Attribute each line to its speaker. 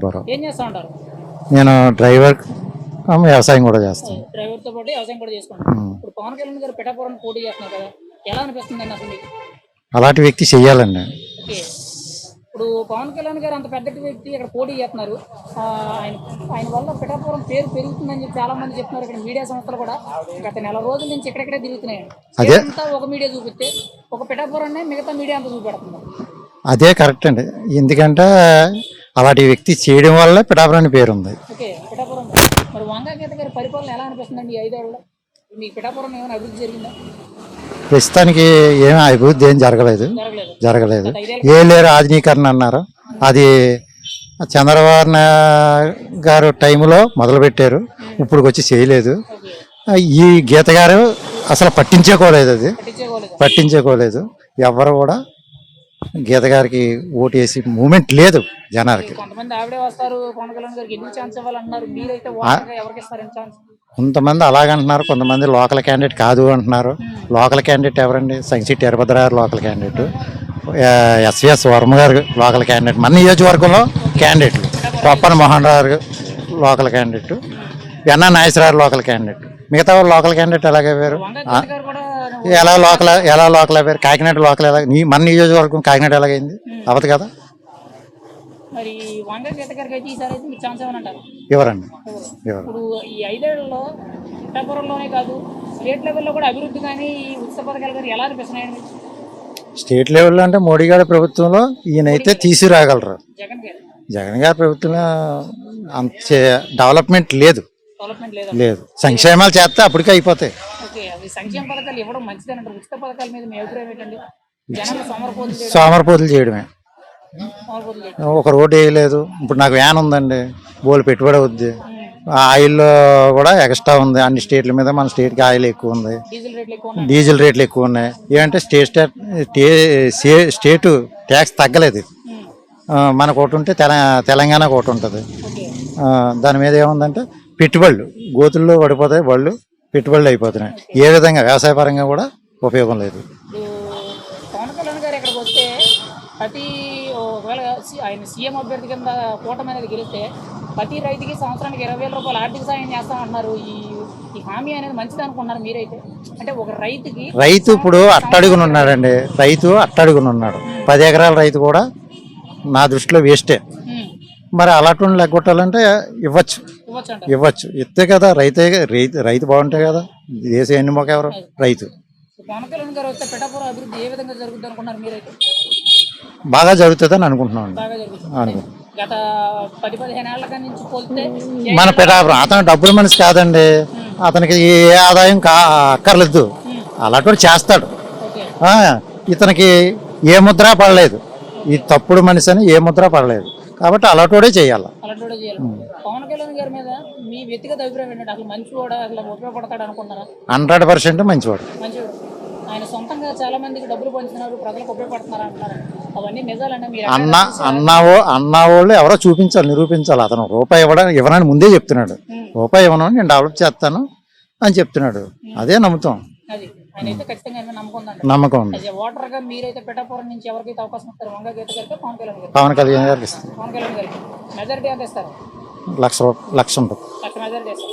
Speaker 1: పిఠాపురం.
Speaker 2: ఏం చేస్తా ఉంటారు?
Speaker 1: నేను డ్రైవర్ వ్యవసాయం కూడా చేస్తాను.
Speaker 2: డ్రైవర్తో పాటు వ్యవసాయం కూడా చేసుకుంటారు. ఇప్పుడు పవన్ కళ్యాణ్ గారు పిఠాపురం పోటీ చేస్తున్నారు కదా, ఎలా అనిపిస్తుంది అండి అసలు మీకు?
Speaker 1: అలాంటి వ్యక్తి చెయ్యాలండి.
Speaker 2: ఓకే, ఇప్పుడు పవన్ కళ్యాణ్ గారు అంత పెద్ద వ్యక్తి ఇక్కడ పోటీ చేస్తున్నారు. ఆయన ఆయన వల్ల పిఠాపురం పేరు పెరుగుతుందని చెప్పి చాలా మంది చెప్తున్నారు. ఇక్కడ మీడియా సంస్థలు కూడా గత నెల రోజుల నుంచి ఎక్కడెక్కడే తిరుగుతున్నాయండి. అంతా ఒక మీడియా చూపిస్తే ఒక పిఠాపురాన్ని మిగతా మీడియా అంతా చూపెడుతున్నారు.
Speaker 1: అదే కరెక్ట్ అండి. ఎందుకంటే అలాంటి వ్యక్తి చేయడం వల్ల పిఠాపురానికి పేరు ఉంది.
Speaker 2: ఓకే, పిఠాపురం మరి వంగా గీత గారి పరిపాలన ఎలా అనిపిస్తుందండి ఈ 5 ఏళ్ళలో? మీకు పిఠాపురం ఏమైనా అభివృద్ధి జరిగిందా?
Speaker 1: ప్రస్తుతానికి ఏమీ అభివృద్ధి ఏం జరగలేదు. ఏలేరు ఆధునీకరణ అన్నారు, అది చంద్రబాబు గారు టైంలో మొదలుపెట్టారు, ఇప్పుడు వచ్చి చేయలేదు. ఈ గీత గారు అసలు పట్టించుకోలేదు, అది పట్టించుకోలేదు. ఎవరు కూడా గీత గారికి ఓటు వేసి మూమెంట్ లేదు జనాలకి. కొంతమంది అలాగంటున్నారు, కొంతమంది లోకల్ క్యాండిడేట్ కాదు అంటున్నారు. లోకల్ క్యాండిడేట్ ఎవరండి? సంగిశెట్టి వీరభద్ర గారు లోకల్ క్యాండిడేట్, ఎస్విఎస్ వర్మ గారు లోకల్ క్యాండిడేట్, మన నియోజకవర్గంలో క్యాండిడేట్లు. కొప్పన మోహన్ గారు local candidate, N R Nageswararao local candidate. మిగతా వాళ్ళు లోకల్ క్యాండిడేట్ ఎలాగైపోయారు? ఎలా లోకల్ అయిపోయారు? కాకినాడ లోకల్ ఎలా? మన నియోజకవర్గం కాకినాడ ఎలాగైంది? అవదు కదా. ఎవరండి?
Speaker 2: ఇప్పుడు ఈ 5 ఏళ్లలో పిఠాపురంలోనే కాదు స్టేట్ లెవెల్లో కూడా అభివృద్ధి కానీ ఉచిత పథకాలు కానీ ఎలా అనిపిస్తున్నాయండి?
Speaker 1: స్టేట్ లెవెల్లో అంటే మోడీ గారి ప్రభుత్వంలో ఈయనైతే తీసుకురాగలరు. జగన్ గారి ప్రభుత్వంలో అంత డెవలప్మెంట్ లేదు. సంక్షేమాలు చేస్తే అప్పటికే అయిపోతాయి.
Speaker 2: సంక్షేమ పథకాలు ఇవ్వడం మంచిదేనంటారు. ఉచిత పథకాల మీద మీ అభిప్రాయం ఏంటండి?
Speaker 1: సోమరపోతులు చేయడమే. ఒక రోడ్డు వేయలేదు. ఇప్పుడు నాకు వ్యాన్ ఉందండి, బోల్ పెట్టుబడి అవుద్ది. ఆయిల్ కూడా ఎక్స్ట్రా ఉంది అన్ని స్టేట్ల మీద. మన స్టేట్కి ఆయిల్ ఎక్కువ ఉంది, డీజిల్ రేట్లు ఎక్కువ ఉన్నాయి. ఏంటంటే స్టేటు ట్యాక్స్ తగ్గలేదు. మనకు ఒకటి ఉంటే తెలంగాణకు ఒకటి ఉంటుంది. దాని మీద ఏముందంటే పెట్టుబడులు గోతుల్లో పడిపోతాయి, బళ్ళు పెట్టుబడులు అయిపోతున్నాయి. ఏ విధంగా వ్యవసాయ పరంగా కూడా ఉపయోగం లేదు.
Speaker 2: పవన్ కళ్యాణ్ గారు ఇక్కడికి వస్తే ఒకవేళ ఆయన సీఎం అభ్యర్థి కింద కూటమి అనేది గెలిస్తే ప్రతి రైతుకి సంవత్సరానికి 20,000 రూపాయలు ఆర్థిక సాయం చేస్తామంటున్నారు. ఈ హామీ అనేది మంచిది అనుకున్నారు మీరైతే? అంటే ఒక రైతు ఇప్పుడు
Speaker 1: అట్టడుగునున్నాడండి. రైతు అట్టడుగునున్నాడు. 10 ఎకరాల రైతు కూడా నా దృష్టిలో వేస్టే. మరి అలాంటి లెగ్గొట్టాలంటే ఇవ్వచ్చు ఇస్తే కదా. రైతు బాగుంటే కదా దేశం ఎన్నుమోక. ఎవరు? రైతు. బాగా జరుగుతుందని అనుకుంటున్నాను. మన పిఠాపురం అతను డబ్బుల మనిషి కాదండి. అతనికి ఏ ఆదాయం అక్కర్లేదు. అలాంటి చేస్తాడు. ఇతనికి ఏ ముద్ర పడలేదు. ఈ తప్పుడు మనిషి అని ఏ ముద్ర పడలేదు. కాబట్టి అలాంటి చేయాలి.
Speaker 2: పవన్ కళ్యాణ్ గారి మీద మీ వ్యక్తిగత అభిప్రాయం ఏంటంటే అసలు మంచివాడా, అసలు ఉపయోగపడతాడు అనుకుంటున్నారా?
Speaker 1: 100% మంచివాడు.
Speaker 2: ఆయన సొంతంగా చాలా మందికి డబ్బులు పంచుతున్నారు, ప్రజలకు ఉపయోగపడుతున్నారు అంటున్నారు. అవన్నీ నిజాలంటే మీరు
Speaker 1: అన్నవాళ్ళు ఎవరో చూపించాలి, నిరూపించాలి. అతను రూపాయి ఇవ్వనని ముందే చెప్తున్నాడు. రూపాయి ఇవ్వను, నేను డెవలప్ చేస్తాను అని చెప్తున్నాడు. అదే నమ్ముతాం. నమ్మకం ఉంది.
Speaker 2: ఓటర్గా మీరైతే పిఠాపురం నుంచి ఎవరికైతే అవకాశం ఇస్తారు? వంగ గీత గారికి,
Speaker 1: పవన్ కళ్యాణ్ గారికి ఇస్తారు.
Speaker 2: మెజారిటీ ఎంత ఇస్తారు?
Speaker 1: 1,00,000 ఉంటుంది.
Speaker 2: 1,00,000 మెజారిటీ ఇస్తారు.